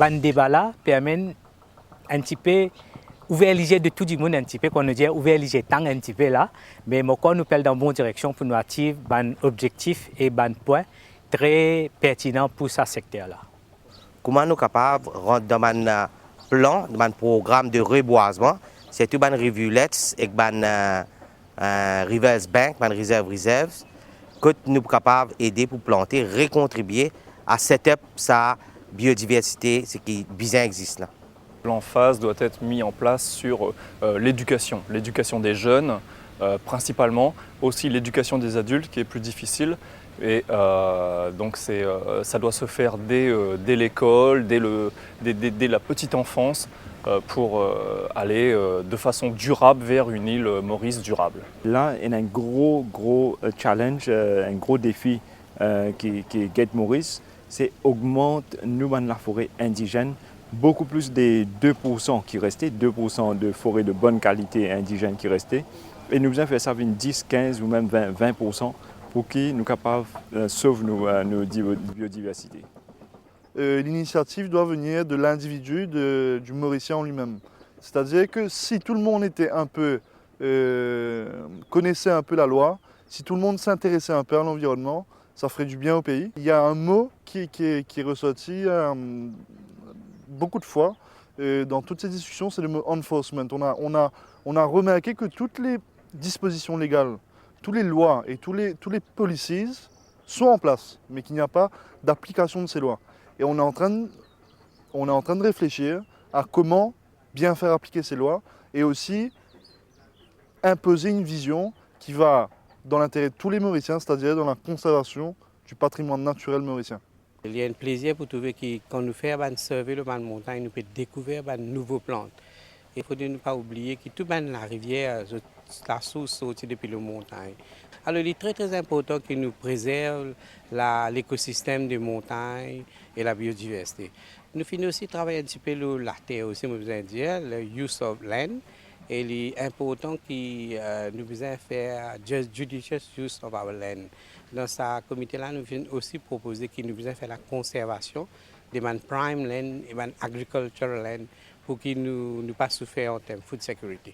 ban débat là permet un petit peu ouvert les yeux de tout le monde un petit peu, qu'on nous dit ouvert les yeux tant un petit peu là, mais quand nous parle dans la bonne direction pour nous attirer un objectif et un point très pertinent pour ce secteur là. Comment nous sommes capables de rentrer dans un plan, dans un programme de reboisement, c'est tout un rivulets et un rivers bank, un réserve, que nous sommes capables d'aider pour planter, recontribuer à setup sa biodiversité, ce qui bien existe là. L'emphase doit être mis en place sur l'éducation des jeunes principalement, aussi l'éducation des adultes qui est plus difficile. Et donc ça doit se faire dès l'école, dès la petite enfance, pour aller de façon durable vers une île Maurice durable. Là, il y a un gros challenge, un gros défi qui guette Maurice, c'est augmenter la forêt indigène, beaucoup plus des 2% qui restaient, 2% de forêt de bonne qualité indigène qui restaient. Et nous avons fait ça avec 10, 15 ou même 20% pour que nous soyons capables de sauver nos biodiversités. L'initiative doit venir de l'individu, du Mauricien en lui-même. C'est-à-dire que si tout le monde était un peu, connaissait un peu la loi, si tout le monde s'intéressait un peu à l'environnement, ça ferait du bien au pays. Il y a un mot qui est ressorti beaucoup de fois dans toutes ces discussions, c'est le mot enforcement. On a remarqué que toutes les dispositions légales, toutes les lois et tous les policies sont en place, mais qu'il n'y a pas d'application de ces lois. Et on est en train de réfléchir à comment bien faire appliquer ces lois et aussi imposer une vision qui va dans l'intérêt de tous les Mauriciens, c'est-à-dire dans la conservation du patrimoine naturel mauricien. Il y a un plaisir pour trouver que quand nous faisons un survey de la montagne, nous pouvons découvrir de nouvelles plantes. Il faut ne pas oublier que toute la rivière, la source sortie depuis la montagne. Alors il est très important que nous préservions l'écosystème des montagnes et la biodiversité. Nous finissons aussi travailler un petit peu la terre aussi, nous besoin dire, le use of land. Et il est important que nous besoin faire judicious use of our land. Dans ce comité-là, nous venons aussi proposer que nous besoin faire la conservation des prime land et agricultural land pour que nous ne pas souffrir en termes de food security.